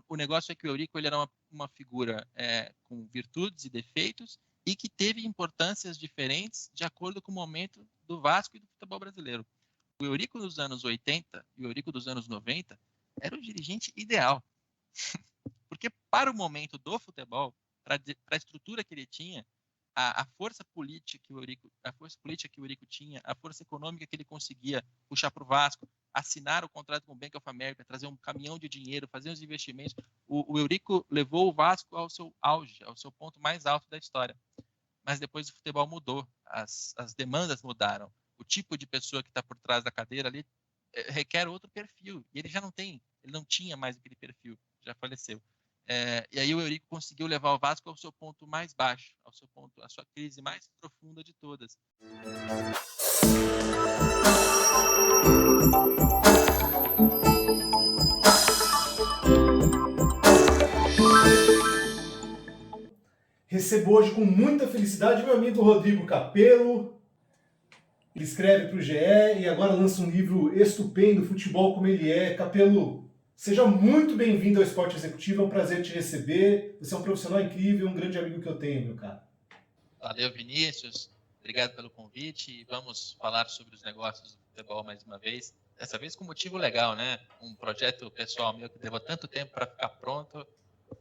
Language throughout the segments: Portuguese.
o negócio é que o Eurico ele era uma figura com virtudes e defeitos e que teve importâncias diferentes de acordo com o momento do Vasco e do futebol brasileiro. O Eurico dos anos 80 e o Eurico dos anos 90 era o dirigente ideal. Porque para o momento do futebol, para a estrutura que ele tinha, a força política que o Eurico tinha, a força econômica que ele conseguia puxar para o Vasco, assinar o contrato com o Bank of America, trazer um caminhão de dinheiro, fazer os investimentos, o Eurico levou o Vasco ao seu auge, ao seu ponto mais alto da história. Mas depois o futebol mudou, as demandas mudaram, o tipo de pessoa que está por trás da cadeira ali requer outro perfil, e ele já não tem, ele não tinha mais aquele perfil, já faleceu. E aí o Eurico conseguiu levar o Vasco ao seu ponto mais baixo, à sua crise mais profunda de todas. Recebo hoje com muita felicidade meu amigo Rodrigo Capello. Ele escreve para o GE e agora lança um livro estupendo, Futebol Como Ele É. Capello, seja muito bem-vindo ao Esporte Executivo, é um prazer te receber. Você é um profissional incrível, um grande amigo que eu tenho, meu cara. Valeu, Vinícius. Obrigado pelo convite e vamos falar sobre os negócios do futebol mais uma vez. Dessa vez com um motivo legal, né? Um projeto pessoal meu que levou tanto tempo para ficar pronto,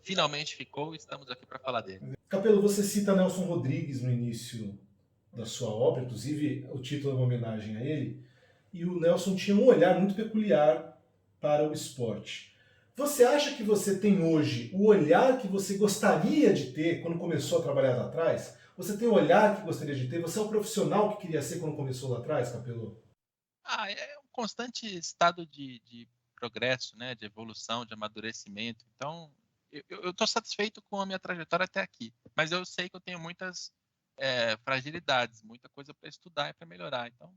finalmente ficou e estamos aqui para falar dele. Capello, você cita Nelson Rodrigues no início da sua obra, inclusive o título é uma homenagem a ele, e o Nelson tinha um olhar muito peculiar para o esporte. Você acha que você tem hoje o olhar que você gostaria de ter quando começou a trabalhar lá atrás? Você tem o olhar que gostaria de ter? Você é o profissional que queria ser quando começou lá atrás, Capello? É um constante estado de progresso, né? De evolução, de amadurecimento. Então, eu estou satisfeito com a minha trajetória até aqui, mas eu sei que eu tenho muitas fragilidades, muita coisa para estudar e para melhorar. Então,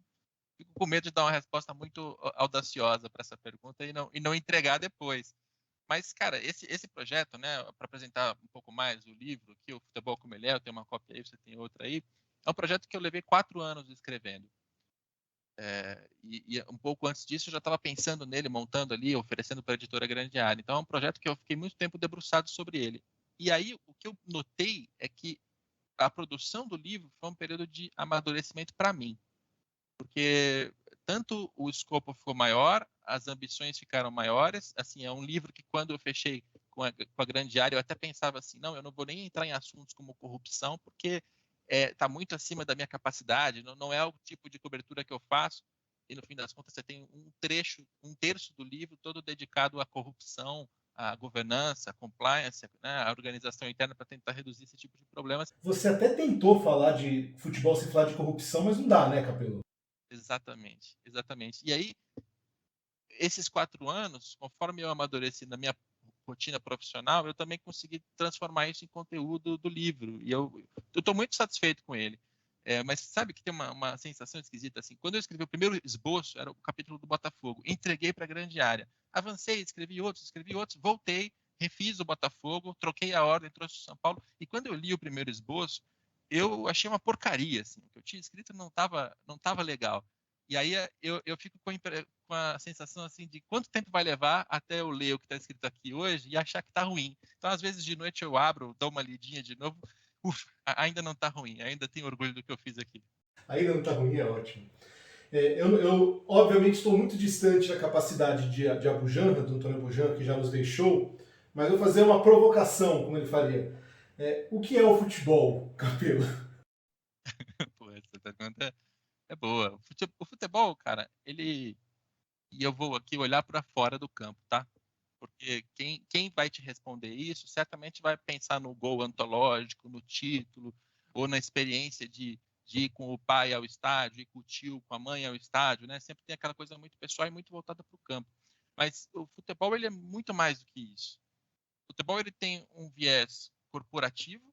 fico com medo de dar uma resposta muito audaciosa para essa pergunta e não entregar depois. Mas, cara, esse projeto, né, para apresentar um pouco mais o livro, que o Futebol Como Ele É, eu tenho uma cópia aí, você tem outra aí, é um projeto que eu levei 4 anos escrevendo. E um pouco antes disso eu já estava pensando nele, montando ali, oferecendo para a editora Grande Área. Então é um projeto que eu fiquei muito tempo debruçado sobre ele. E aí o que eu notei é que a produção do livro foi um período de amadurecimento para mim. Porque tanto o escopo ficou maior, as ambições ficaram maiores. Assim, é um livro que quando eu fechei com a Grande Área, eu até pensava assim, não, eu não vou nem entrar em assuntos como corrupção, porque está muito acima da minha capacidade, não é o tipo de cobertura que eu faço. E no fim das contas você tem um terço do livro todo dedicado à corrupção, à governança, à compliance, né, à organização interna para tentar reduzir esse tipo de problemas. Você até tentou falar de futebol sem falar de corrupção, mas não dá, né, Capello? Exatamente, exatamente. E aí, esses 4 anos, conforme eu amadureci na minha rotina profissional, eu também consegui transformar isso em conteúdo do livro. E eu estou muito satisfeito com ele. Mas sabe que tem uma sensação esquisita assim? Quando eu escrevi o primeiro esboço, era o capítulo do Botafogo. Entreguei para a Grande Área. Avancei, escrevi outros, voltei, refiz o Botafogo, troquei a ordem, trouxe o São Paulo. E quando eu li o primeiro esboço, eu achei uma porcaria. Assim. O que eu tinha escrito não tava legal. E aí eu fico com a sensação assim de quanto tempo vai levar até eu ler o que está escrito aqui hoje e achar que está ruim. Então, às vezes, de noite eu abro, dou uma lidinha de novo, ainda não está ruim, ainda tenho orgulho do que eu fiz aqui. Ainda não está ruim, é ótimo. Eu, obviamente, estou muito distante da capacidade de Abujamra, do Antônio Abujamra, que já nos deixou, mas vou fazer uma provocação, como ele faria. O que é o futebol, Capello? Pô, essa pergunta é boa. O futebol, cara, ele... E eu vou aqui olhar para fora do campo, tá? Porque quem vai te responder isso certamente vai pensar no gol antológico, no título, ou na experiência de ir com o pai ao estádio, ir com o tio, com a mãe ao estádio, né? Sempre tem aquela coisa muito pessoal e muito voltada para o campo. Mas o futebol ele é muito mais do que isso. O futebol ele tem um viés corporativo,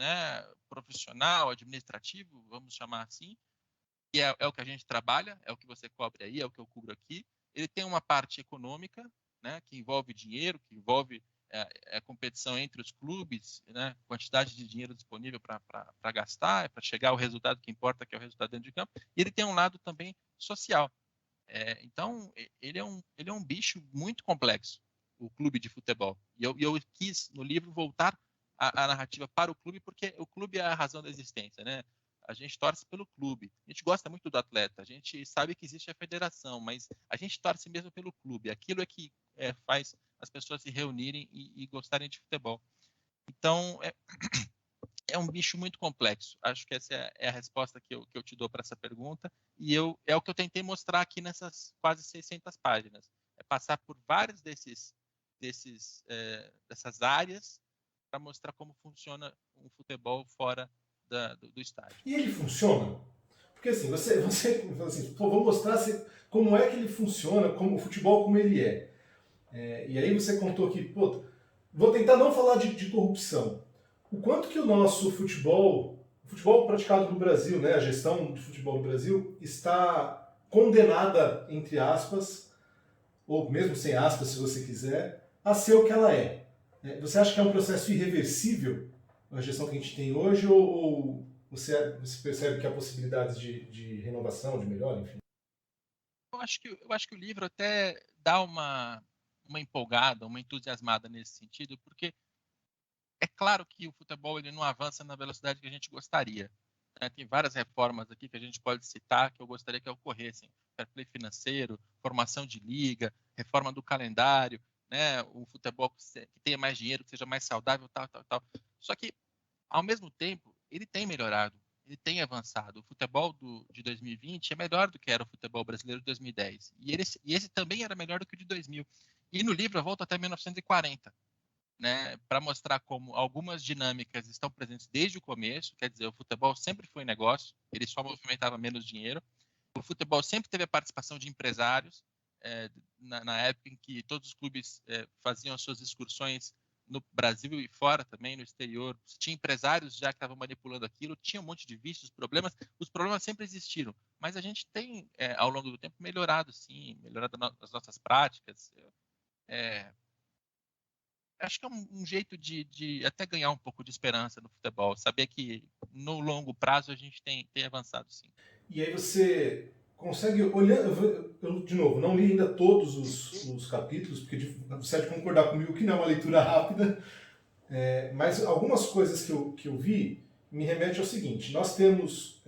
né? Profissional, administrativo, vamos chamar assim, que é o que a gente trabalha, é o que você cobre aí, é o que eu cubro aqui. Ele tem uma parte econômica, né, que envolve dinheiro, que envolve a competição entre os clubes, né, quantidade de dinheiro disponível para gastar, para chegar ao resultado que importa, que é o resultado dentro de campo. E ele tem um lado também social. Então, ele é um bicho muito complexo. o clube de futebol. E eu quis, no livro, voltar a narrativa para o clube, porque o clube é a razão da existência, né? A gente torce pelo clube. A gente gosta muito do atleta. A gente sabe que existe a federação, mas a gente torce mesmo pelo clube. Aquilo é que faz as pessoas se reunirem e gostarem de futebol. Então, é um bicho muito complexo. Acho que essa é a resposta que eu te dou para essa pergunta. E é o que eu tentei mostrar aqui nessas quase 600 páginas. É passar por várias dessas áreas para mostrar como funciona um futebol fora do estádio. E ele funciona? Porque assim, você assim, pô, vou mostrar como é que ele funciona, como o futebol como ele é. E aí você contou que, pô, vou tentar não falar de corrupção. O quanto que o nosso futebol, o futebol praticado no Brasil, né, a gestão do futebol no Brasil, está condenada, entre aspas, ou mesmo sem aspas, se você quiser, a ser o que ela é. Você acha que é um processo irreversível a gestão que a gente tem hoje, ou você percebe que há possibilidades de renovação, de melhora, enfim? Eu acho que o livro até dá uma empolgada, uma entusiasmada nesse sentido, porque é claro que o futebol ele não avança na velocidade que a gente gostaria. Né? Tem várias reformas aqui que a gente pode citar que eu gostaria que ocorressem. Fair play financeiro, formação de liga, reforma do calendário, né? O futebol que tenha mais dinheiro, que seja mais saudável, tal, tal, tal. Só que, ao mesmo tempo, ele tem melhorado, ele tem avançado. O futebol de 2020 é melhor do que era o futebol brasileiro de 2010. E esse também era melhor do que o de 2000. E no livro eu volto até 1940. Né, para mostrar como algumas dinâmicas estão presentes desde o começo, quer dizer, o futebol sempre foi negócio, ele só movimentava menos dinheiro. O futebol sempre teve a participação de empresários, na época em que todos os clubes faziam as suas excursões no Brasil e fora também, no exterior. Tinha empresários já que estavam manipulando aquilo, tinha um monte de vícios, os problemas sempre existiram. Mas a gente tem, ao longo do tempo, melhorado, sim, melhorado as nossas práticas. Acho que é um jeito de até ganhar um pouco de esperança no futebol, saber que no longo prazo a gente tem avançado, sim. E aí você consegue olhar. Eu, de novo, não li ainda todos os capítulos, porque você há de concordar comigo que não é uma leitura rápida, mas algumas coisas que eu vi me remetem ao seguinte: nós temos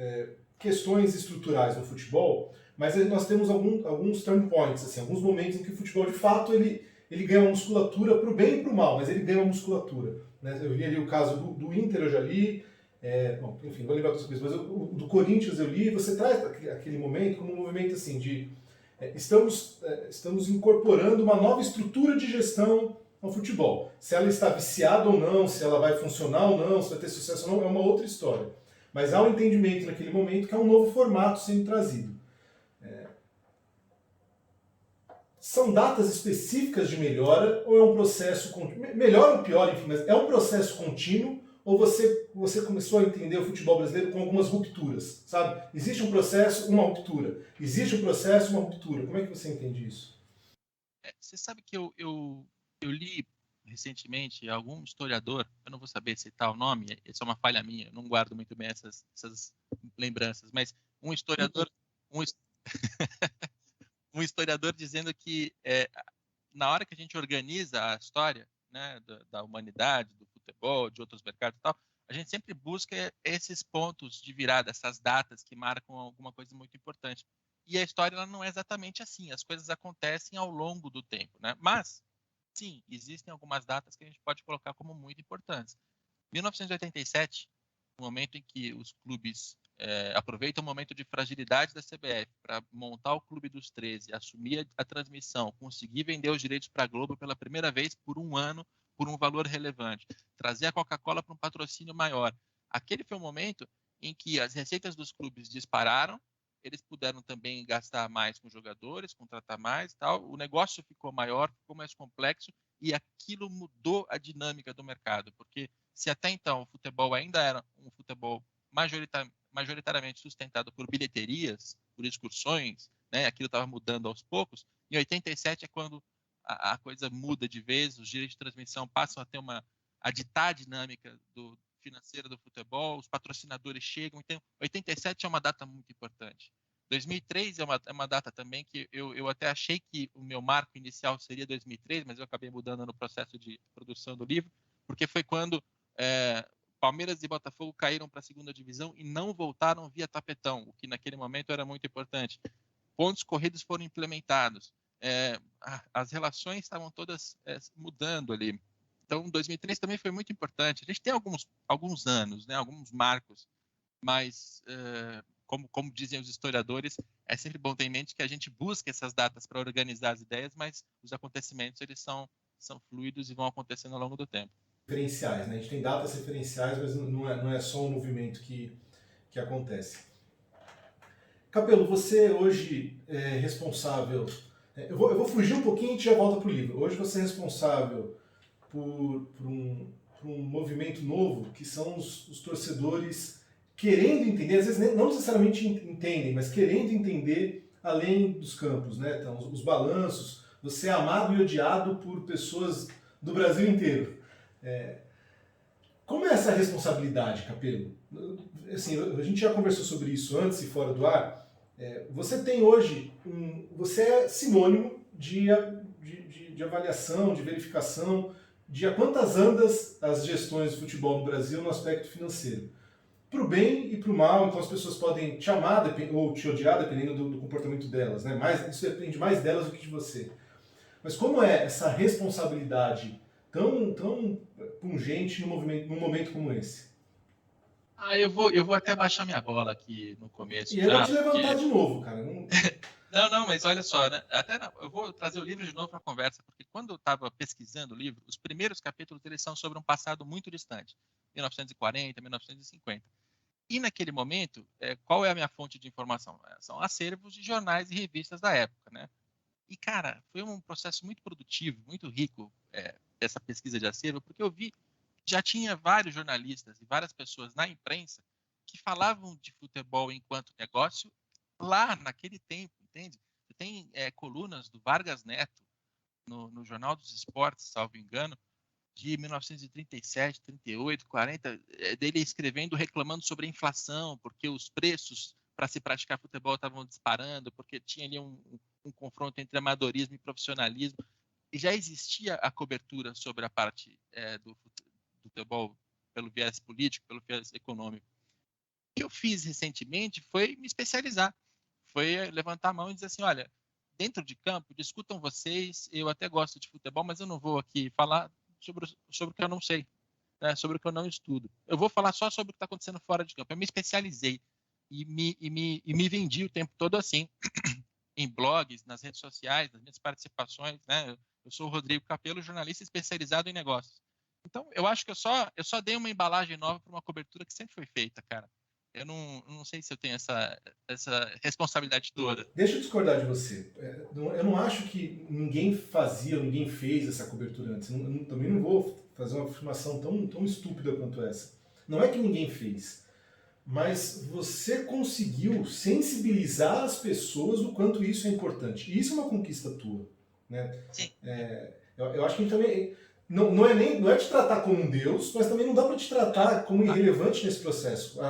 questões estruturais no futebol, mas nós temos alguns turn points, assim, alguns momentos em que o futebol de fato ele ganha uma musculatura para o bem e para o mal, mas ele ganha uma musculatura. Né? Eu li ali o caso do Inter, eu já li. Bom, enfim, vou lembrar outras coisas, mas o do Corinthians eu li, você traz aquele momento como um movimento assim de estamos incorporando uma nova estrutura de gestão ao futebol. Se ela está viciada ou não, se ela vai funcionar ou não, se vai ter sucesso ou não, é uma outra história. Mas há um entendimento naquele momento que é um novo formato sendo trazido. São datas específicas de melhora ou é um processo contínuo? Melhor ou pior, enfim, mas é um processo contínuo ou você começou a entender o futebol brasileiro com algumas rupturas, sabe? Existe um processo, uma ruptura. Existe um processo, uma ruptura. Como é que você entende isso? Você sabe que eu li recentemente algum historiador, eu não vou saber citar o nome, isso é uma falha minha, eu não guardo muito bem essas lembranças, mas um historiador, um, um historiador dizendo que na hora que a gente organiza a história, né, da humanidade, do futebol, de outros mercados e tal, a gente sempre busca esses pontos de virada, essas datas que marcam alguma coisa muito importante. E a história ela não é exatamente assim, as coisas acontecem ao longo do tempo, né? Mas, sim, existem algumas datas que a gente pode colocar como muito importantes. 1987, no momento em que os clubes aproveitam o momento de fragilidade da CBF para montar o Clube dos 13, assumir a transmissão, conseguir vender os direitos para a Globo pela primeira vez por um ano, por um valor relevante, trazer a Coca-Cola para um patrocínio maior. Aquele foi o momento em que as receitas dos clubes dispararam, eles puderam também gastar mais com jogadores, contratar mais e tal. O negócio ficou maior, ficou mais complexo e aquilo mudou a dinâmica do mercado, porque se até então o futebol ainda era um futebol majoritariamente sustentado por bilheterias, por excursões, né? Aquilo estava mudando aos poucos. Em 87 é quando a coisa muda de vez, os direitos de transmissão passam a ter a ditar a dinâmica financeira do futebol, os patrocinadores chegam. Então, 87 é uma data muito importante. 2003 é uma data também que eu até achei que o meu marco inicial seria 2003, mas eu acabei mudando no processo de produção do livro, porque foi quando Palmeiras e Botafogo caíram para a segunda divisão e não voltaram via tapetão, o que naquele momento era muito importante. Pontos corridos foram implementados. As relações estavam todas mudando ali. Então, 2003 também foi muito importante. A gente tem alguns anos, né, alguns marcos, mas, como dizem os historiadores, é sempre bom ter em mente que a gente busca essas datas para organizar as ideias, mas os acontecimentos eles são fluidos e vão acontecendo ao longo do tempo. Referenciais, né? A gente tem datas referenciais, mas não é só um movimento que acontece. Capelo, você hoje é responsável... Eu vou fugir um pouquinho e a gente já volta para o livro. Hoje você é responsável por um movimento novo, que são os torcedores querendo entender, às vezes não necessariamente entendem, mas querendo entender além dos campos, né? Então, os balanços, você é amado e odiado por pessoas do Brasil inteiro. Como é essa responsabilidade, Capelo? Assim, a gente já conversou sobre isso antes e fora do ar. Você tem hoje, você é sinônimo de avaliação, de verificação, de a quantas andas as gestões de futebol no Brasil no aspecto financeiro. Para o bem e para o mal, então as pessoas podem te amar ou te odiar, dependendo do comportamento delas. Né? Isso depende mais delas do que de você. Mas como é essa responsabilidade tão pungente num momento como esse? Eu vou até baixar minha bola aqui no começo E eu vou já, te levantar porque... de novo, cara. Não, mas olha só, né? Eu vou trazer o livro de novo para a conversa, porque quando eu estava pesquisando o livro, os primeiros capítulos eles são sobre um passado muito distante, 1940, 1950. E naquele momento, qual é a minha fonte de informação? São acervos de jornais e revistas da época, né? E, cara, foi um processo muito produtivo, muito rico, essa pesquisa de acervo, porque eu vi que já tinha vários jornalistas e várias pessoas na imprensa que falavam de futebol enquanto negócio lá naquele tempo, entende? Você tem colunas do Vargas Neto no Jornal dos Esportes, salvo engano, de 1937, 38, 40, dele escrevendo, reclamando sobre a inflação, porque os preços para se praticar futebol estavam disparando, porque tinha ali um confronto entre amadorismo e profissionalismo. E já existia a cobertura sobre a parte do futebol pelo viés político, pelo viés econômico. O que eu fiz recentemente foi me especializar, foi levantar a mão e dizer assim, olha, dentro de campo, discutam vocês, eu até gosto de futebol, mas eu não vou aqui falar sobre o que eu não sei, né, sobre o que eu não estudo. Eu vou falar só sobre o que está acontecendo fora de campo. Eu me especializei e me vendi o tempo todo assim, em blogs, nas redes sociais, nas minhas participações, né? Eu sou o Rodrigo Capelo, jornalista especializado em negócios. Então, eu acho que eu só dei uma embalagem nova para uma cobertura que sempre foi feita, cara. Eu não sei se eu tenho essa responsabilidade toda. Deixa eu discordar de você. Eu não acho que ninguém fazia, ninguém fez essa cobertura antes. Também não vou fazer uma afirmação tão estúpida quanto essa. Não é que ninguém fez, mas você conseguiu sensibilizar as pessoas do quanto isso é importante. E isso é uma conquista tua. Né? Sim. Eu acho que a gente também... Não é te tratar como um deus, mas também não dá para te tratar como irrelevante nesse processo.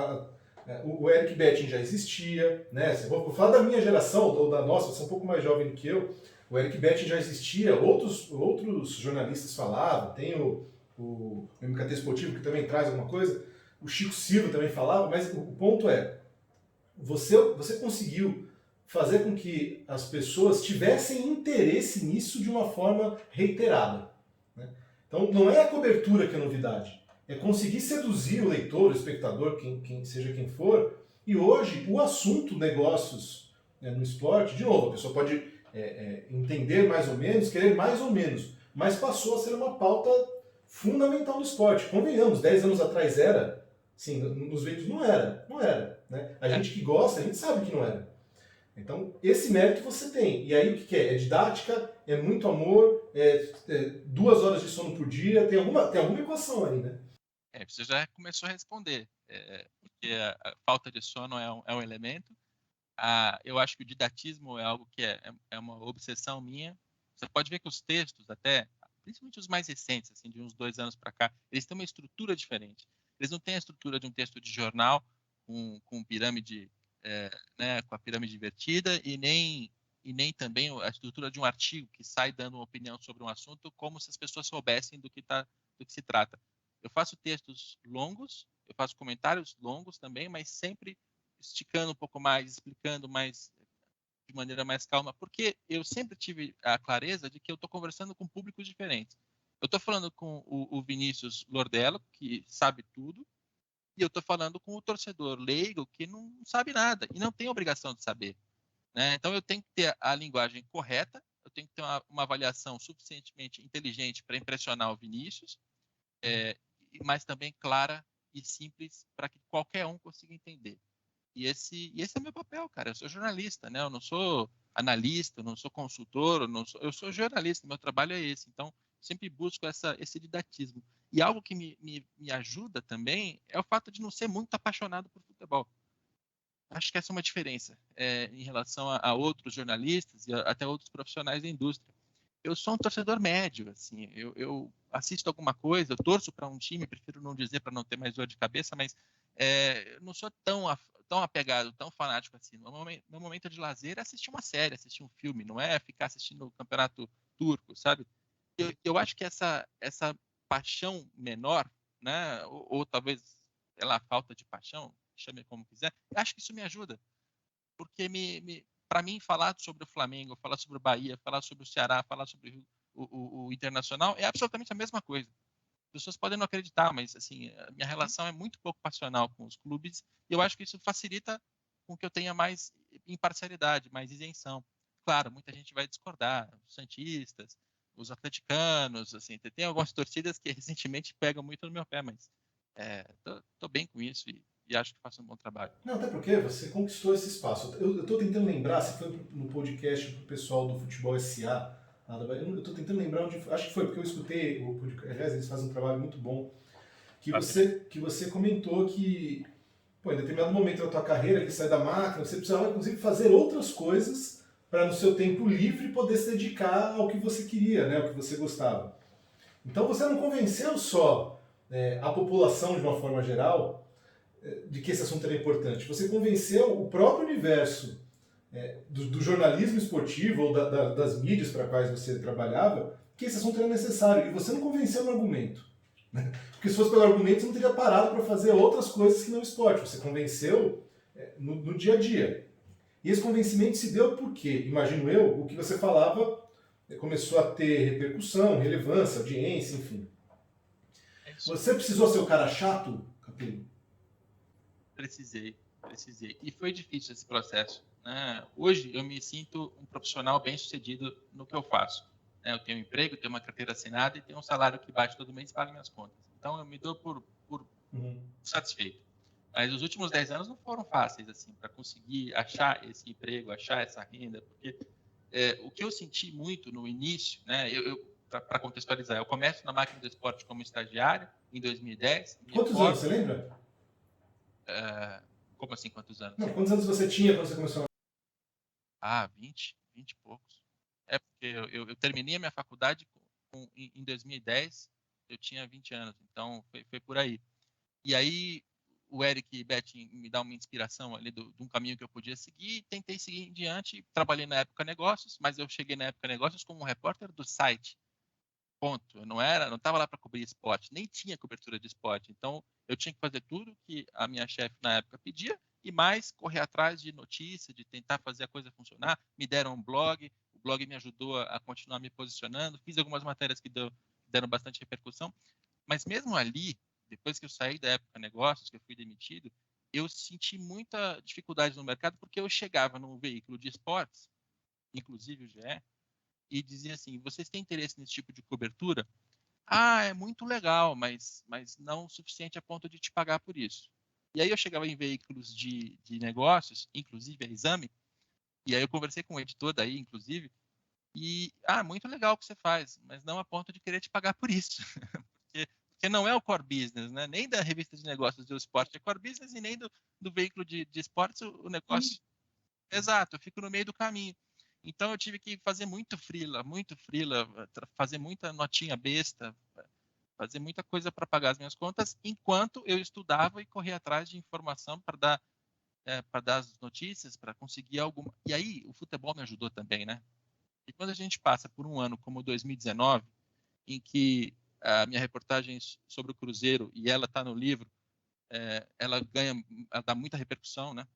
O Eric Betting já existia, né? Vou falar da minha geração, ou da nossa, você é um pouco mais jovem do que eu. O Eric Betting já existia, outros jornalistas falavam, tem o MKT Esportivo que também traz alguma coisa, o Chico Silva também falava, mas o ponto é, você conseguiu fazer com que as pessoas tivessem interesse nisso de uma forma reiterada. Né? Então não é a cobertura que é novidade, é conseguir seduzir o leitor, o espectador, seja quem for, e hoje o assunto negócios, né, no esporte, de novo, a pessoa pode entender mais ou menos, querer mais ou menos, mas passou a ser uma pauta fundamental no esporte. Convenhamos, 10 anos atrás era, sim, nos veículos não era. Né? A gente que gosta, a gente sabe que não era. Então, esse mérito você tem. E aí o que é? É didática, é muito amor, 2 horas de sono por dia, tem alguma equação aí, né? Você já começou a responder, porque a falta de sono é um elemento. Eu acho que o didatismo é algo que é uma obsessão minha. Você pode ver que os textos, até, principalmente os mais recentes, assim, de uns 2 anos para cá, eles têm uma estrutura diferente. Eles não têm a estrutura de um texto de jornal com pirâmide né, com a pirâmide invertida e nem também a estrutura de um artigo que sai dando uma opinião sobre um assunto como se as pessoas soubessem do que se trata. Eu faço textos longos, eu faço comentários longos também, mas sempre esticando um pouco mais, explicando mais de maneira mais calma, porque eu sempre tive a clareza de que eu estou conversando com públicos diferentes. Eu estou falando com o Vinícius Lordello, que sabe tudo, e eu estou falando com o torcedor leigo, que não sabe nada e não tem obrigação de saber. Né? Então, eu tenho que ter a linguagem correta, eu tenho que ter uma avaliação suficientemente inteligente para impressionar o Vinícius, mas também clara e simples para que qualquer um consiga entender. E esse é o meu papel, cara. Eu sou jornalista, né? Eu não sou analista, eu não sou consultor, eu sou jornalista. Meu trabalho é esse. Então, sempre busco esse didatismo. E algo que me ajuda também é o fato de não ser muito apaixonado por futebol. Acho que essa é uma diferença em relação a outros jornalistas e até outros profissionais da indústria. Eu sou um torcedor médio, assim. Eu assisto alguma coisa, eu torço para um time, prefiro não dizer para não ter mais dor de cabeça, mas eu não sou tão apegado, tão fanático assim. Meu momento de lazer é assistir uma série, assistir um filme, não é ficar assistindo o campeonato turco, sabe? Eu acho que essa paixão menor, né, ou talvez, sei lá, falta de paixão, chame como quiser, eu acho que isso me ajuda, porque para mim falar sobre o Flamengo, falar sobre o Bahia, falar sobre o Ceará, falar sobre o Internacional é absolutamente a mesma coisa. As pessoas podem não acreditar, mas assim, a minha relação é muito pouco passional com os clubes e eu acho que isso facilita com que eu tenha mais imparcialidade, mais isenção. Claro, muita gente vai discordar, os santistas, os atleticanos, assim, tem algumas torcidas que recentemente pegam muito no meu pé, mas tô bem com isso e acho que faço um bom trabalho. Não, até porque você conquistou esse espaço. Eu estou tentando lembrar se foi no podcast pro pessoal do Futebol SA. Eu estou tentando lembrar onde. Acho que foi, porque eu escutei o podcast. Aliás, eles fazem um trabalho muito bom. Que você comentou que, pô, em determinado momento da tua carreira, que sai da máquina, você precisava, inclusive, fazer outras coisas para, no seu tempo livre, poder se dedicar ao que você queria, né, ao que você gostava. Então, você não convenceu só a população, de uma forma geral, de que esse assunto era importante. Você convenceu o próprio universo do jornalismo esportivo ou das mídias para quais você trabalhava que esse assunto era necessário. E você não convenceu no argumento. Né? Porque se fosse pelo argumento, você não teria parado para fazer outras coisas que não esporte. Você convenceu no dia a dia. E esse convencimento se deu porque, imagino eu, o que você falava começou a ter repercussão, relevância, audiência, enfim. Você precisou ser o cara chato, Capello? Precisei. E foi difícil esse processo. Né? Hoje eu me sinto um profissional bem sucedido no que eu faço. Né? Eu tenho um emprego, tenho uma carteira assinada e tenho um salário que bate todo mês e paga minhas contas. Então eu me dou por satisfeito. Mas os últimos 10 anos não foram fáceis assim para conseguir achar esse emprego, achar essa renda, porque o que eu senti muito no início, né, para contextualizar, eu começo na máquina do esporte como estagiário em 2010. Quantos anos, você lembra? Como assim, quantos anos? Não, quantos anos você tinha quando você começou? 20 e poucos. Porque eu terminei a minha faculdade em 2010, eu tinha 20 anos, então foi por aí. E aí o Eric e Beth me dão uma inspiração ali de um caminho que eu podia seguir, tentei seguir em diante, trabalhei na Época Negócios, mas eu cheguei na Época Negócios como um repórter do site. Ponto. Eu não estava lá para cobrir esporte, nem tinha cobertura de esporte. Então, eu tinha que fazer tudo que a minha chefe na época pedia e mais correr atrás de notícia, de tentar fazer a coisa funcionar. Me deram um blog, o blog me ajudou a continuar me posicionando. Fiz algumas matérias que deram bastante repercussão. Mas mesmo ali, depois que eu saí da Época Negócios, que eu fui demitido, eu senti muita dificuldade no mercado porque eu chegava num veículo de esportes, inclusive o GE, e dizia assim: vocês têm interesse nesse tipo de cobertura? Ah, é muito legal, mas não o suficiente a ponto de te pagar por isso. E aí eu chegava em veículos de negócios, inclusive a Exame, e aí eu conversei com o editor daí, inclusive, e, muito legal o que você faz, mas não a ponto de querer te pagar por isso. porque não é o core business, né? Nem da revista de negócios do esporte é core business e nem do veículo de esportes o negócio. Exato, eu fico no meio do caminho. Então eu tive que fazer muito freela, fazer muita notinha besta, fazer muita coisa para pagar as minhas contas, enquanto eu estudava e corria atrás de informação para dar para dar as notícias, para conseguir alguma. E aí o futebol me ajudou também, né? E quando a gente passa por um ano como 2019, em que a minha reportagem sobre o Cruzeiro, e ela está no livro, ela dá muita repercussão, né?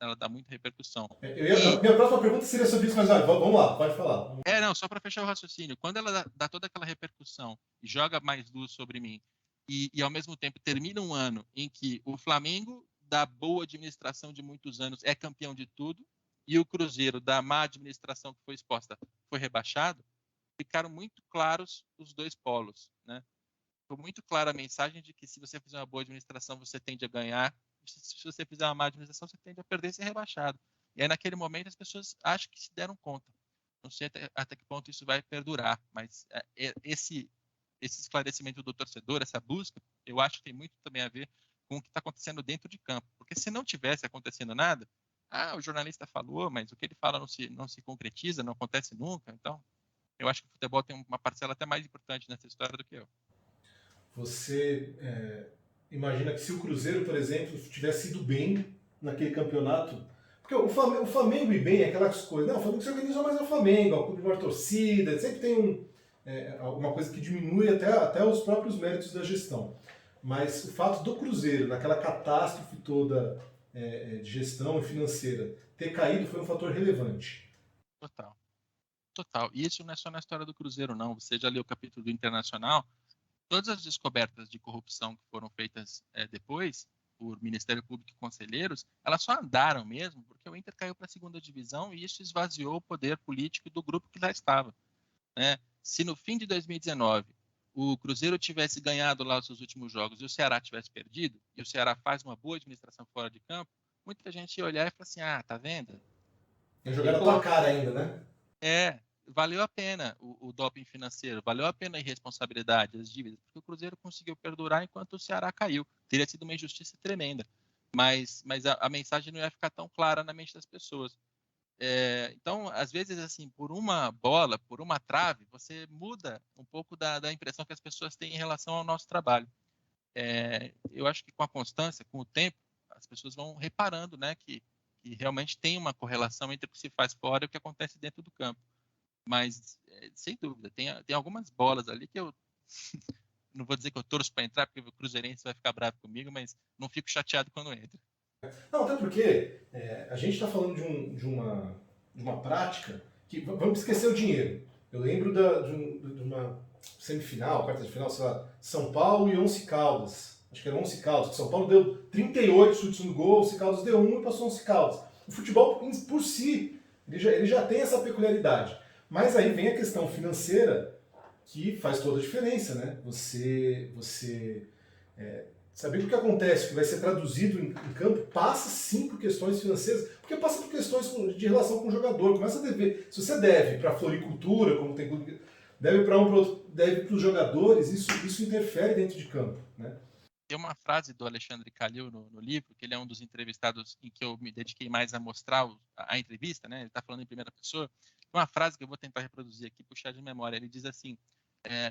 Ela dá muita repercussão. Minha próxima pergunta seria sobre isso, mas olha, vamos lá, pode falar. Não, só para fechar o raciocínio. Quando ela dá toda aquela repercussão e joga mais luz sobre mim, e ao mesmo tempo termina um ano em que o Flamengo, da boa administração de muitos anos, é campeão de tudo, e o Cruzeiro, da má administração que foi exposta, foi rebaixado, ficaram muito claros os dois polos, né? Ficou muito clara a mensagem de que se você fizer uma boa administração, você tende a ganhar. Se você fizer uma má administração, você tende a perder e ser rebaixado. E aí, naquele momento, as pessoas acham que se deram conta. Não sei até que ponto isso vai perdurar, mas esse esclarecimento do torcedor, essa busca, eu acho que tem muito também a ver com o que está acontecendo dentro de campo. Porque se não tivesse acontecendo nada, o jornalista falou, mas o que ele fala não se concretiza, não acontece nunca. Então, eu acho que o futebol tem uma parcela até mais importante nessa história do que eu. Você imagina que se o Cruzeiro, por exemplo, tivesse ido bem naquele campeonato, porque o Flamengo ir bem é aquelas coisas, não, o Flamengo se organizou mais é o Flamengo, o clube de maior torcida, sempre tem alguma coisa que diminui até os próprios méritos da gestão. Mas o fato do Cruzeiro, naquela catástrofe toda de gestão e financeira, ter caído foi um fator relevante. Total. E isso não é só na história do Cruzeiro, não. Você já leu o capítulo do Internacional, todas as descobertas de corrupção que foram feitas depois, por Ministério Público e conselheiros, elas só andaram mesmo porque o Inter caiu para a segunda divisão e isso esvaziou o poder político do grupo que lá estava. Né? Se no fim de 2019 o Cruzeiro tivesse ganhado lá os seus últimos jogos e o Ceará tivesse perdido, e o Ceará faz uma boa administração fora de campo, muita gente ia olhar e falar assim, tá vendo? É jogar na tua cara ainda, né? Valeu a pena o doping financeiro, valeu a pena a irresponsabilidade, as dívidas, porque o Cruzeiro conseguiu perdurar enquanto o Ceará caiu. Teria sido uma injustiça tremenda, mas a mensagem não ia ficar tão clara na mente das pessoas. Então, às vezes, assim, por uma bola, por uma trave, você muda um pouco da impressão que as pessoas têm em relação ao nosso trabalho. Eu acho que com a constância, com o tempo, as pessoas vão reparando, né, que realmente tem uma correlação entre o que se faz fora e o que acontece dentro do campo. Mas, sem dúvida, tem algumas bolas ali que eu não vou dizer que eu torço para entrar, porque o Cruzeirense vai ficar bravo comigo, mas não fico chateado quando entra. Não, até porque a gente está falando de uma prática que, vamos esquecer o dinheiro. Eu lembro de uma semifinal, quarta de final, sei lá, São Paulo e Once Caldas. Acho que era Once Caldas, que São Paulo deu 38 chutes no gol, Once Caldas deu 1 e passou Once Caldas. O futebol, por si, ele já tem essa peculiaridade. Mas aí vem a questão financeira que faz toda a diferença, né? Você saber o que acontece, o que vai ser traduzido em campo, passa sim por questões financeiras, porque passa por questões de relação com o jogador. Começa a dever. Se você deve para a floricultura, como tem deve para para outro, deve para os jogadores, isso interfere dentro de campo, né? Tem uma frase do Alexandre Calil no livro, que ele é um dos entrevistados em que eu me dediquei mais a mostrar a entrevista, né? Ele está falando em primeira pessoa. Uma frase que eu vou tentar reproduzir aqui, puxar de memória. Ele diz assim,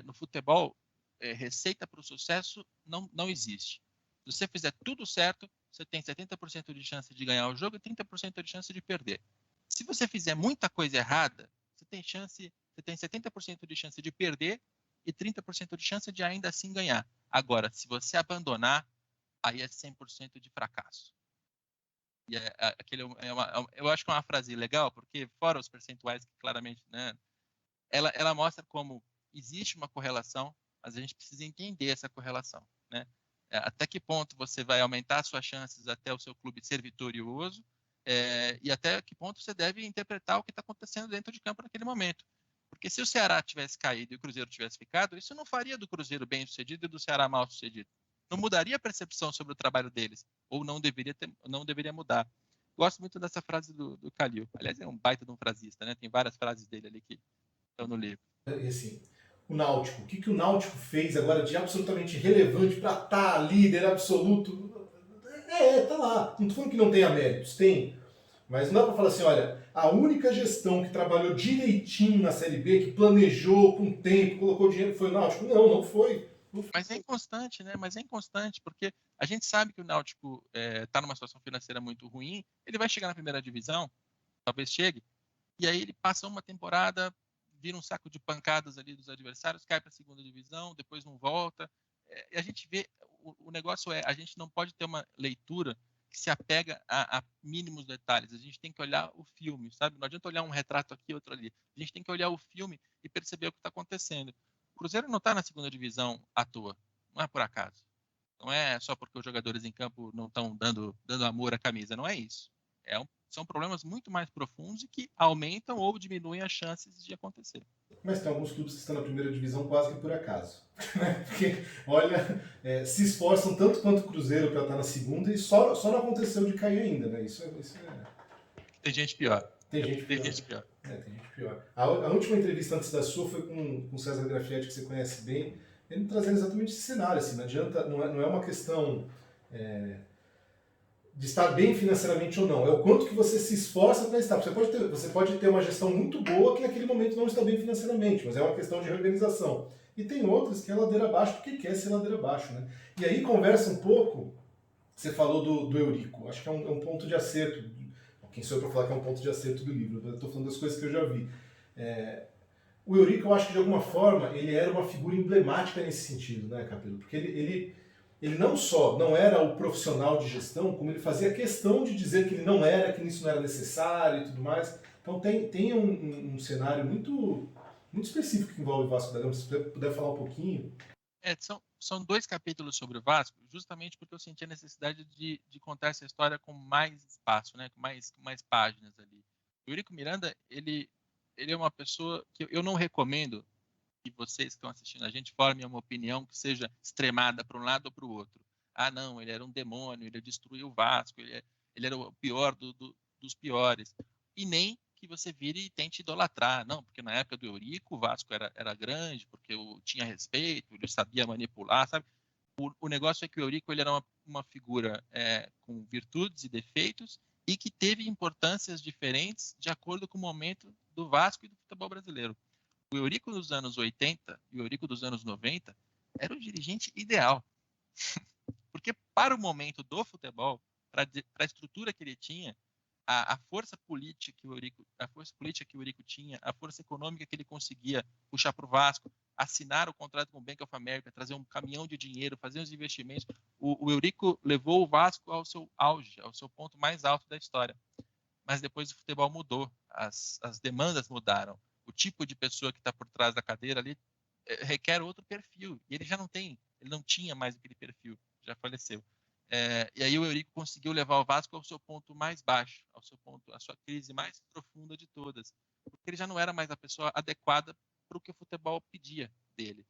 no futebol, receita para o sucesso não existe. Se você fizer tudo certo, você tem 70% de chance de ganhar o jogo e 30% de chance de perder. Se você fizer muita coisa errada, você tem 70% de chance de perder e 30% de chance de ainda assim ganhar. Agora, se você abandonar, aí é 100% de fracasso. E eu acho que é uma frase legal, porque fora os percentuais que claramente, né, ela mostra como existe uma correlação, mas a gente precisa entender essa correlação, né? Até que ponto você vai aumentar suas chances até o seu clube ser vitorioso, e até que ponto você deve interpretar o que está acontecendo dentro de campo naquele momento. Porque se o Ceará tivesse caído e o Cruzeiro tivesse ficado, isso não faria do Cruzeiro bem sucedido e do Ceará mal sucedido. Não mudaria a percepção sobre o trabalho deles, ou não deveria mudar. Gosto muito dessa frase do Calil. Aliás, é um baita de um frasista, né? Tem várias frases dele ali que estão no livro. E assim, o Náutico, o que o Náutico fez agora de absolutamente relevante para estar líder absoluto? Tá lá. Não estou falando que não tenha méritos, tem. Mas não dá para falar assim, olha, a única gestão que trabalhou direitinho na Série B, que planejou com tempo, colocou dinheiro, foi o Náutico? Não foi. Mas é inconstante, né? Mas é inconstante, porque a gente sabe que o Náutico está numa situação financeira muito ruim, ele vai chegar na primeira divisão, talvez chegue, e aí ele passa uma temporada, vira um saco de pancadas ali dos adversários, cai para a segunda divisão, depois não volta. E a gente vê, o negócio a gente não pode ter uma leitura que se apega a mínimos detalhes. A gente tem que olhar o filme, sabe? Não adianta olhar um retrato aqui, outro ali. A gente tem que olhar o filme e perceber o que está acontecendo. O Cruzeiro não está na segunda divisão à toa, não é por acaso. Não é só porque os jogadores em campo não estão dando amor à camisa, não é isso. São problemas muito mais profundos e que aumentam ou diminuem as chances de acontecer. Mas tem alguns clubes que estão na primeira divisão quase que por acaso. Porque, olha, se esforçam tanto quanto o Cruzeiro para estar na segunda e só não aconteceu de cair ainda, né? Isso é... Tem gente pior. Tem gente pior. Tem gente pior. Tem gente pior. A última entrevista antes da sua foi com o César Grafietti, que você conhece bem, ele trazendo exatamente esse cenário. Assim, não adianta, não é uma questão de estar bem financeiramente ou não. É o quanto que você se esforça para estar. Você pode ter uma gestão muito boa que naquele momento não está bem financeiramente, mas é uma questão de reorganização. E tem outras que é ladeira abaixo porque quer ser ladeira abaixo. Né? E aí conversa um pouco, você falou do Eurico, acho que é um ponto de acerto. Quem sou eu para falar que é um ponto de acerto do livro? Eu estou falando das coisas que eu já vi. O Eurico, eu acho que de alguma forma, ele era uma figura emblemática nesse sentido, né, Capelo? Porque ele não só não era o profissional de gestão, como ele fazia questão de dizer que ele não era, que isso não era necessário e tudo mais. Então tem um cenário muito específico que envolve o Vasco da Gama. Se você puder falar um pouquinho. São 2 capítulos sobre o Vasco, justamente porque eu senti a necessidade de contar essa história com mais espaço, né, com mais páginas ali. O Eurico Miranda, ele é uma pessoa que eu não recomendo que vocês que estão assistindo a gente formem uma opinião que seja extremada para um lado ou para o outro. Ah, não, ele era um demônio, ele destruiu o Vasco, ele era o pior dos piores. E nem que você vire e tente idolatrar. Não, porque na época do Eurico o Vasco era grande, porque tinha respeito, ele sabia manipular, sabe? O negócio é que o Eurico ele era uma figura com virtudes e defeitos e que teve importâncias diferentes de acordo com o momento do Vasco e do futebol brasileiro. O Eurico dos anos 80 e o Eurico dos anos 90 era o dirigente ideal. Porque para o momento do futebol, para a estrutura que ele tinha, a força política que o Eurico tinha, a força econômica que ele conseguia puxar para o Vasco, assinar o contrato com o Bank of America, trazer um caminhão de dinheiro, fazer os investimentos. O Eurico levou o Vasco ao seu auge, ao seu ponto mais alto da história. Mas depois o futebol mudou, as demandas mudaram. O tipo de pessoa que está por trás da cadeira ali requer outro perfil. E ele já não tinha mais aquele perfil, já faleceu. E aí o Eurico conseguiu levar o Vasco ao seu ponto mais baixo, a sua crise mais profunda de todas, porque ele já não era mais a pessoa adequada para o que o futebol pedia dele.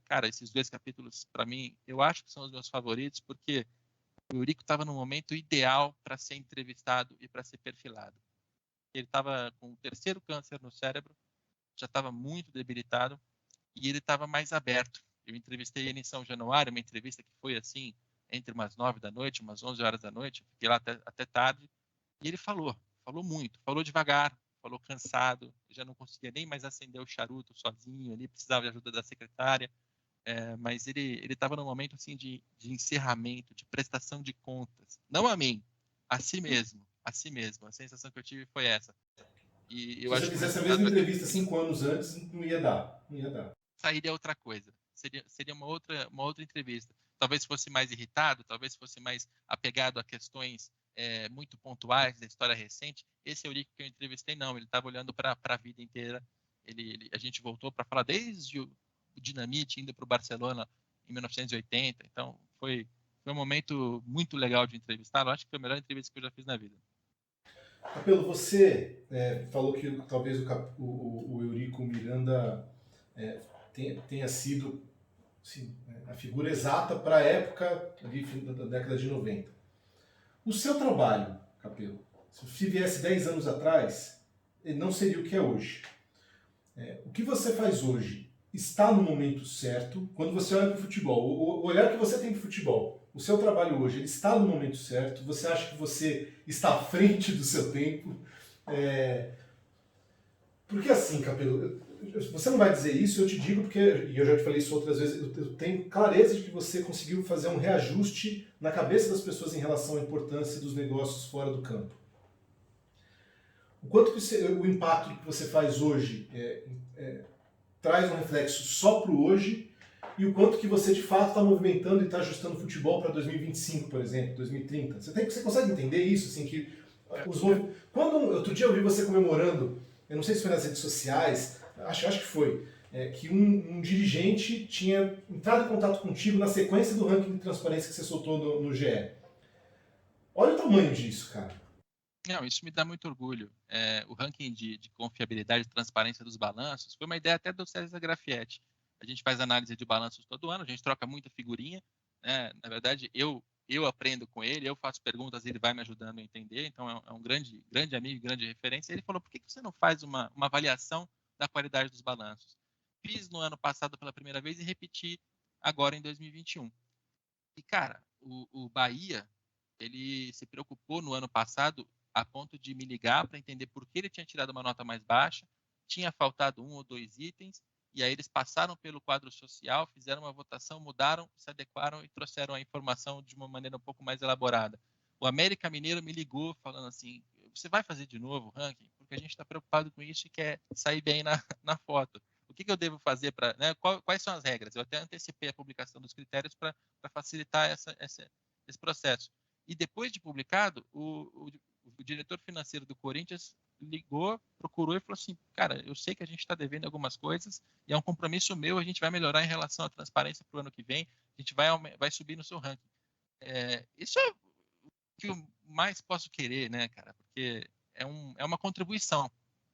Cara, esses 2 capítulos, para mim, eu acho que são os meus favoritos, porque o Eurico estava no momento ideal para ser entrevistado e para ser perfilado. Ele estava com o 3º câncer no cérebro, já estava muito debilitado e ele estava mais aberto. Eu entrevistei ele em São Januário, uma entrevista que foi assim, entre umas 9 da noite, umas 11 horas da noite, fiquei lá até tarde, e ele falou muito, falou devagar, falou cansado, já não conseguia nem mais acender o charuto sozinho, ele precisava de ajuda da secretária, mas ele estava num momento assim de encerramento, de prestação de contas, não a mim, a si mesmo, a sensação que eu tive foi essa. Se você fizesse a mesma entrevista 5 anos antes, não ia dar. Sairia outra coisa. Seria uma outra entrevista. Talvez fosse mais irritado, talvez fosse mais apegado a questões muito pontuais da história recente. Esse Eurico que eu entrevistei, não. Ele estava olhando para a vida inteira. A gente voltou para falar desde o Dinamite indo para o Barcelona em 1980. Então, foi um momento muito legal de entrevistá-lo. Acho que foi a melhor entrevista que eu já fiz na vida. Capelo, você falou que talvez o Eurico Miranda tenha sido assim, a figura exata para a época ali, da década de 90. O seu trabalho, Capelo, se viesse 10 anos atrás, ele não seria o que é hoje. O que você faz hoje está no momento certo quando você olha para o futebol. O olhar que você tem para o futebol, o seu trabalho hoje, ele está no momento certo? Você acha que você está à frente do seu tempo? Porque assim, Capelo, você não vai dizer isso, eu te digo porque, e eu já te falei isso outras vezes, eu tenho clareza de que você conseguiu fazer um reajuste na cabeça das pessoas em relação à importância dos negócios fora do campo. O quanto que o impacto que você faz hoje traz um reflexo só para o hoje e o quanto que você de fato está movimentando e está ajustando o futebol para 2025, por exemplo, 2030. Você consegue entender isso? Assim, que quando outro dia eu vi você comemorando, eu não sei se foi nas redes sociais, acho que foi, que um dirigente tinha entrado em contato contigo na sequência do ranking de transparência que você soltou no GE. Olha o tamanho disso, cara. Não, isso me dá muito orgulho. O ranking de confiabilidade e transparência dos balanços foi uma ideia até do César Grafietti. A gente faz análise de balanços todo ano, a gente troca muita figurinha. Né? Na verdade, eu aprendo com ele, eu faço perguntas, ele vai me ajudando a entender. Então, é um grande, grande amigo, grande referência. Ele falou, por que você não faz uma avaliação da qualidade dos balanços? Fiz no ano passado pela primeira vez e repeti agora em 2021. E, cara, o Bahia, ele se preocupou no ano passado a ponto de me ligar para entender por que ele tinha tirado uma nota mais baixa, tinha faltado 1 ou 2 itens, e aí eles passaram pelo quadro social, fizeram uma votação, mudaram, se adequaram e trouxeram a informação de uma maneira um pouco mais elaborada. O América Mineiro me ligou falando assim, você vai fazer de novo o ranking? Porque a gente está preocupado com isso e quer sair bem na foto. O que eu devo fazer para... Né, quais são as regras? Eu até antecipei a publicação dos critérios para facilitar esse processo. E depois de publicado, o diretor financeiro do Corinthians ligou, procurou e falou assim, cara, eu sei que a gente está devendo algumas coisas e é um compromisso meu, a gente vai melhorar em relação à transparência para o ano que vem, a gente vai subir no seu ranking. Isso é o que eu mais posso querer, né, cara? Porque é uma contribuição.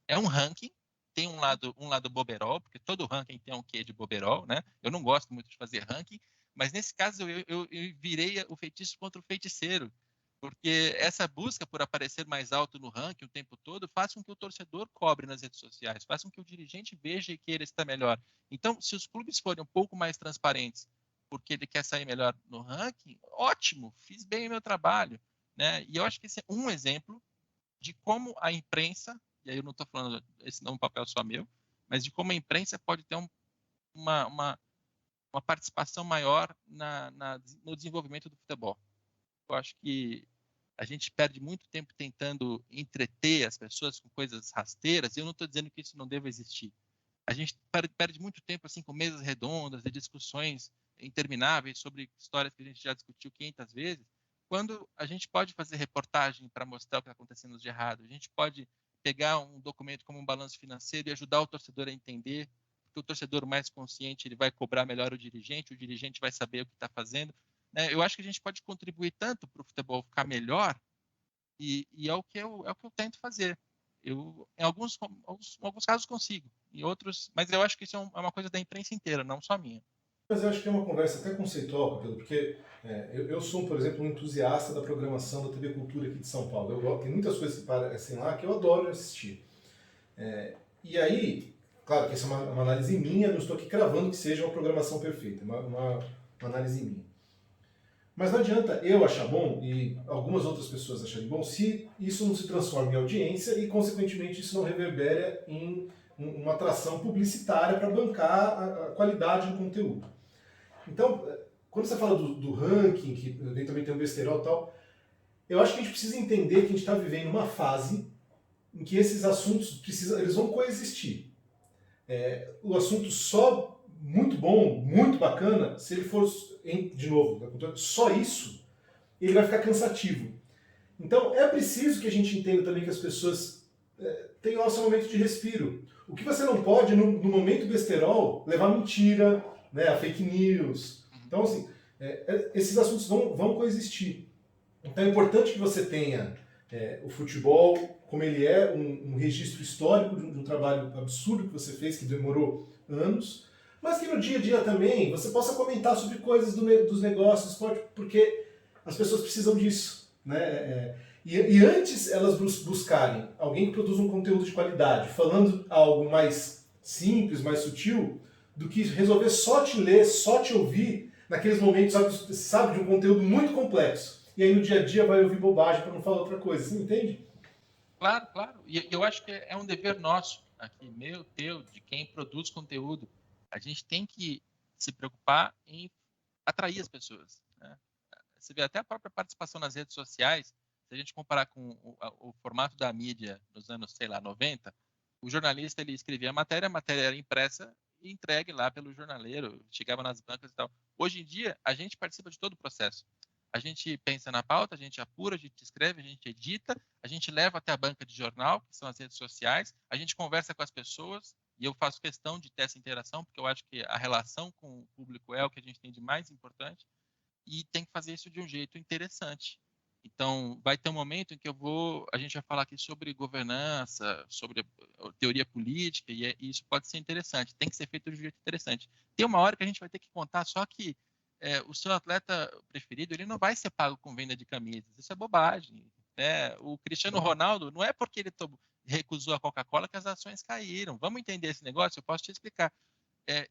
É um ranking, tem um lado boberol, porque todo ranking tem um quê de boberol, né? Eu não gosto muito de fazer ranking, mas nesse caso eu virei o feitiço contra o feiticeiro, porque essa busca por aparecer mais alto no ranking o tempo todo faz com que o torcedor cobre nas redes sociais, faz com que o dirigente veja e queira estar melhor. Então, se os clubes forem um pouco mais transparentes porque ele quer sair melhor no ranking, ótimo, fiz bem o meu trabalho. Né? E eu acho que esse é um exemplo de como a imprensa, e aí eu não estou falando, esse não é um papel só meu, mas de como a imprensa pode ter uma participação maior no desenvolvimento do futebol. Eu acho que a gente perde muito tempo tentando entreter as pessoas com coisas rasteiras, e eu não estou dizendo que isso não deva existir. A gente perde muito tempo assim com mesas redondas e discussões intermináveis sobre histórias que a gente já discutiu 500 vezes, quando a gente pode fazer reportagem para mostrar o que está acontecendo de errado, a gente pode pegar um documento como um balanço financeiro e ajudar o torcedor a entender, porque o torcedor mais consciente ele vai cobrar melhor o dirigente vai saber o que está fazendo. Né? Eu acho que a gente pode contribuir tanto para o futebol ficar melhor, e é o que eu tento fazer. Eu, em alguns casos consigo, em outros, mas eu acho que isso é uma coisa da imprensa inteira, não só minha. Mas eu acho que é uma conversa até conceitual, Pedro, porque eu sou, por exemplo, um entusiasta da programação da TV Cultura aqui de São Paulo. Tem muitas coisas que parecem lá que eu adoro assistir. E aí, claro que essa é uma análise minha, não estou aqui cravando que seja uma programação perfeita, uma análise minha. Mas não adianta eu achar bom e algumas outras pessoas acharem bom se isso não se transforma em audiência e, consequentemente, isso não reverbera em uma atração publicitária para bancar a qualidade do conteúdo. Então, quando você fala do ranking, que também tem um besterol e tal, eu acho que a gente precisa entender que a gente está vivendo uma fase em que esses assuntos eles vão coexistir. O assunto só muito bom, muito bacana, se ele for, de novo, só isso, ele vai ficar cansativo. Então, é preciso que a gente entenda também que as pessoas tenham o seu momento de respiro. O que você não pode, no momento besterol, levar mentira, né, a fake news. Então, assim, esses assuntos vão coexistir. Então, é importante que você tenha o futebol, como ele é, um registro histórico de um trabalho absurdo que você fez, que demorou anos, mas que no dia a dia também você possa comentar sobre coisas dos negócios, porque as pessoas precisam disso. Né? E antes elas buscarem alguém que produza um conteúdo de qualidade, falando algo mais simples, mais sutil, do que resolver só te ler, só te ouvir, naqueles momentos, sabe, de um conteúdo muito complexo. E aí no dia a dia vai ouvir bobagem para não falar outra coisa. Você entende? Claro, claro. E eu acho que é um dever nosso. aqui, meu, teu, de quem produz conteúdo. A gente tem que se preocupar em atrair as pessoas, né? Você vê até a própria participação nas redes sociais, se a gente comparar com o formato da mídia nos anos, sei lá, 90, o jornalista ele escrevia a matéria era impressa e entregue lá pelo jornaleiro, chegava nas bancas e tal. Hoje em dia, a gente participa de todo o processo. A gente pensa na pauta, a gente apura, a gente escreve, a gente edita, a gente leva até a banca de jornal, que são as redes sociais, a gente conversa com as pessoas, e eu faço questão de ter essa interação, porque eu acho que a relação com o público é o que a gente tem de mais importante, e tem que fazer isso de um jeito interessante. Então, vai ter um momento em que a gente vai falar aqui sobre governança, sobre teoria política, e isso pode ser interessante. Tem que ser feito de um jeito interessante. Tem uma hora que a gente vai ter que contar só que o seu atleta preferido, ele não vai ser pago com venda de camisas. Isso é bobagem, né? O Cristiano Ronaldo, não é porque ele recusou a Coca-Cola que as ações caíram. Vamos entender esse negócio? Eu posso te explicar.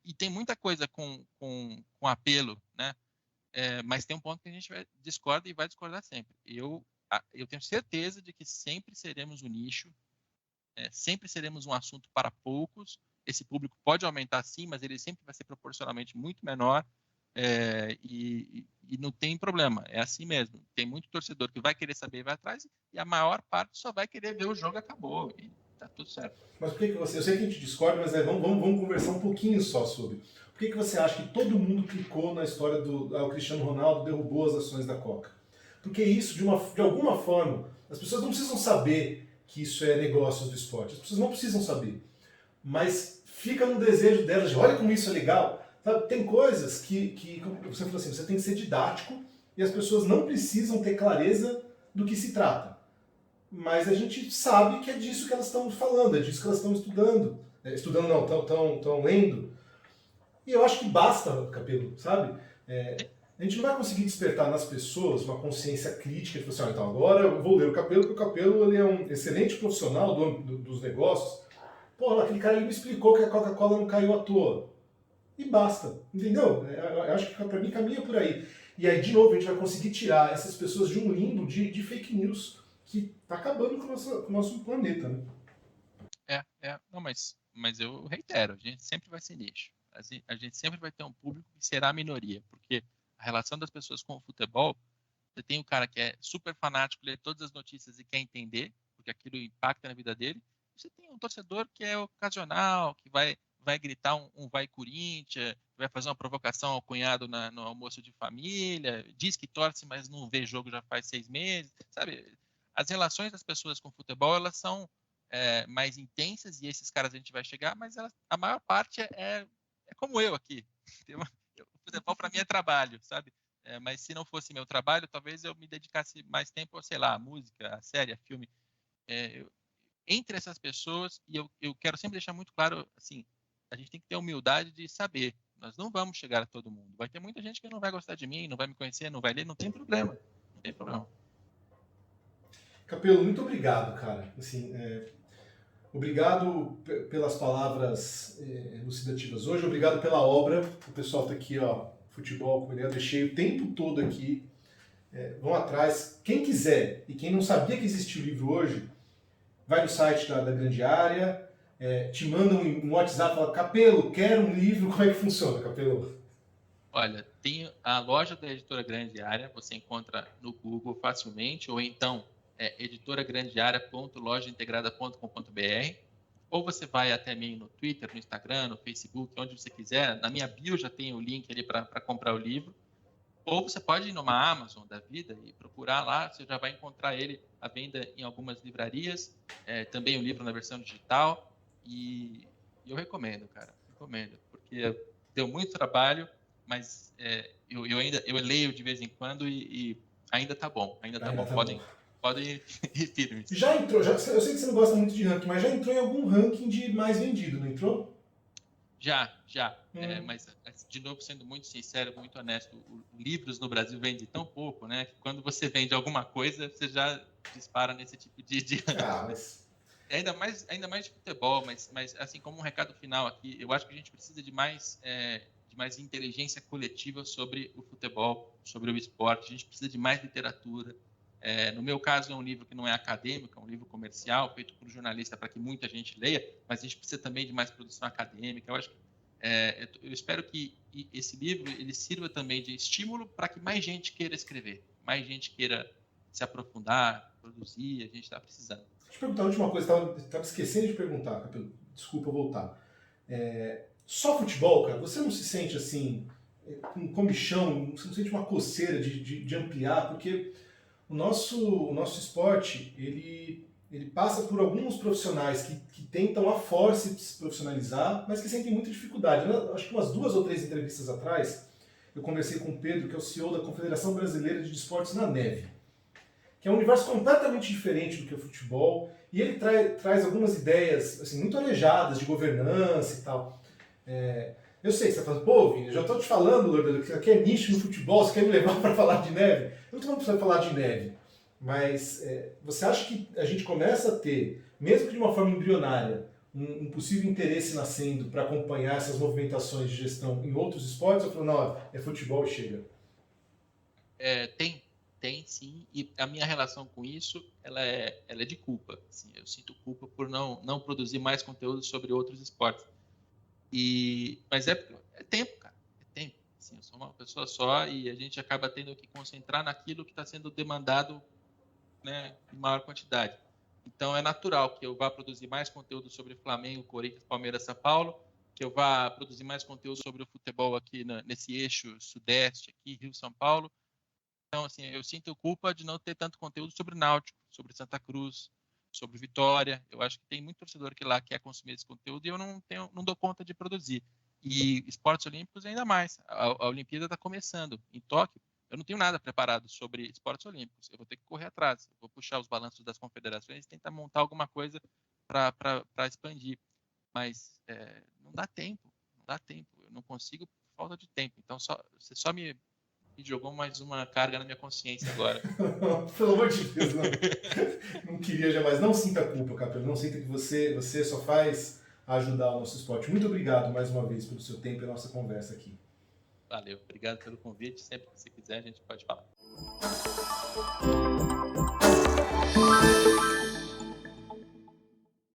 E tem muita coisa com apelo, né? Mas tem um ponto que a gente discorda e vai discordar sempre. Eu tenho certeza de que sempre seremos um nicho, sempre seremos um assunto para poucos. Esse público pode aumentar sim, mas ele sempre vai ser proporcionalmente muito menor. E não tem problema, é assim mesmo. Tem muito torcedor que vai querer saber e vai atrás, e a maior parte só vai querer ver o jogo acabou. E tá tudo certo. Mas por que você... Eu sei que a gente discorda, mas vamos conversar um pouquinho só sobre. Por que você acha que todo mundo clicou na história do o Cristiano Ronaldo derrubou as ações da Coca? Porque isso, de alguma forma, as pessoas não precisam saber que isso é negócios do esporte. As pessoas não precisam saber. Mas fica no desejo delas de olha como isso é legal. Sabe, tem coisas que, como você falou assim, você tem que ser didático e as pessoas não precisam ter clareza do que se trata. Mas a gente sabe que é disso que elas estão falando, é disso que elas estão estudando. Estudando não, estão lendo. E eu acho que basta, Capelo, sabe? A gente não vai conseguir despertar nas pessoas uma consciência crítica, tipo assim, então agora eu vou ler o Capelo, porque o Capelo ele é um excelente profissional dos negócios. Pô, aquele cara ele me explicou que a Coca-Cola não caiu à toa. E basta, entendeu? Eu acho que pra mim caminha por aí. E aí, de novo, a gente vai conseguir tirar essas pessoas de um limbo de fake news que tá acabando com o nosso planeta, né? Não, mas eu reitero, a gente sempre vai ser nicho. A gente sempre vai ter um público que será a minoria, porque a relação das pessoas com o futebol, você tem o cara que é super fanático, lê todas as notícias e quer entender, porque aquilo impacta na vida dele. Você tem um torcedor que é ocasional, que vai gritar um vai Corinthians, vai fazer uma provocação ao cunhado no almoço de família, diz que torce, mas não vê jogo já faz 6 meses, sabe? As relações das pessoas com o futebol, elas são mais intensas, e esses caras a gente vai chegar, mas a maior parte é como eu aqui. O futebol para mim é trabalho, sabe? Mas se não fosse meu trabalho, talvez eu me dedicasse mais tempo, sei lá, a música, a série, a filme. Entre essas pessoas, e eu quero sempre deixar muito claro, assim, a gente tem que ter a humildade de saber, nós não vamos chegar a todo mundo. Vai ter muita gente que não vai gostar de mim, não vai me conhecer, não vai ler, não tem problema. Não tem problema. Capelo, muito obrigado, cara. Assim, obrigado pelas palavras elucidativas hoje, obrigado pela obra. O pessoal tá aqui, ó, futebol, como eu deixei o tempo todo aqui. Vão atrás. Quem quiser e quem não sabia que existia o livro hoje, vai no site da Grande Área, te manda um WhatsApp e fala, Capelo, quero um livro, como é que funciona, Capelo? Olha, tem a loja da Editora Grande Área, você encontra no Google facilmente, ou então editoragrandearea.lojaintegrada.com.br, ou você vai até mim no Twitter, no Instagram, no Facebook, onde você quiser. Na minha bio já tem o link ali para comprar o livro. Ou você pode ir numa Amazon da vida e procurar lá, você já vai encontrar ele à venda em algumas livrarias, também o livro na versão digital, e eu recomendo, cara, recomendo, porque deu muito trabalho, mas eu leio de vez em quando e ainda tá bom, ainda tá bom. Tá bom. Podem ir firmes. Já entrou, eu sei que você não gosta muito de ranking, mas já entrou em algum ranking de mais vendido, não entrou? Já. Mas, de novo, sendo muito sincero, muito honesto, livros no Brasil vende tão pouco, né? Que quando você vende alguma coisa, você já dispara nesse tipo de Mas... Ainda mais de futebol, mas assim, como um recado final aqui, eu acho que a gente precisa de mais inteligência coletiva sobre o futebol, sobre o esporte. A gente precisa de mais literatura. No meu caso, é um livro que não é acadêmico, é um livro comercial, feito por jornalista para que muita gente leia, mas a gente precisa também de mais produção acadêmica. Eu acho que, eu espero que esse livro ele sirva também de estímulo para que mais gente queira escrever, mais gente queira se aprofundar, produzir, a gente está precisando. Deixa eu te perguntar a última coisa, estava esquecendo de perguntar, Capelo. Desculpa voltar. Só futebol, cara, você não se sente assim, com comichão, você não sente uma coceira de ampliar, porque o nosso esporte, ele passa por alguns profissionais que tentam a força se profissionalizar, mas que sentem muita dificuldade. Acho que umas 2 ou 3 entrevistas atrás, eu conversei com o Pedro, que é o CEO da Confederação Brasileira de Esportes na Neve, que é um universo completamente diferente do que o futebol, e ele traz algumas ideias assim, muito arejadas de governança e tal. Eu sei, você está falando, pô, Vini, eu já estou te falando, Lordano, que aqui é nicho no futebol, você quer me levar para falar de neve? Eu não estou falando para falar de neve, mas você acha que a gente começa a ter, mesmo que de uma forma embrionária, um possível interesse nascendo para acompanhar essas movimentações de gestão em outros esportes? Eu falo, não, é futebol e chega. Tem sim, e a minha relação com isso, ela é de culpa. Assim, eu sinto culpa por não produzir mais conteúdo sobre outros esportes. Mas é tempo, cara. É tempo. Assim, eu sou uma pessoa só e a gente acaba tendo que concentrar naquilo que está sendo demandado, né, em maior quantidade. Então é natural que eu vá produzir mais conteúdo sobre Flamengo, Corinthians, Palmeiras, São Paulo, que eu vá produzir mais conteúdo sobre o futebol aqui nesse eixo sudeste, aqui, Rio, São Paulo. Então, assim, eu sinto culpa de não ter tanto conteúdo sobre Náutico, sobre Santa Cruz, sobre Vitória. Eu acho que tem muito torcedor que lá quer consumir esse conteúdo e eu não dou conta de produzir. E esportes olímpicos ainda mais. A Olimpíada está começando. Em Tóquio, eu não tenho nada preparado sobre esportes olímpicos. Eu vou ter que correr atrás. Eu vou puxar os balanços das confederações e tentar montar alguma coisa para expandir. Mas não dá tempo. Não dá tempo. Eu não consigo por falta de tempo. Então, você só me jogou mais uma carga na minha consciência agora. Pelo amor de Deus, não. Não queria jamais. Não sinta culpa, Capelo. Não sinta que você só faz ajudar o nosso esporte. Muito obrigado mais uma vez pelo seu tempo e a nossa conversa aqui. Valeu, obrigado pelo convite. Sempre que você quiser, a gente pode falar.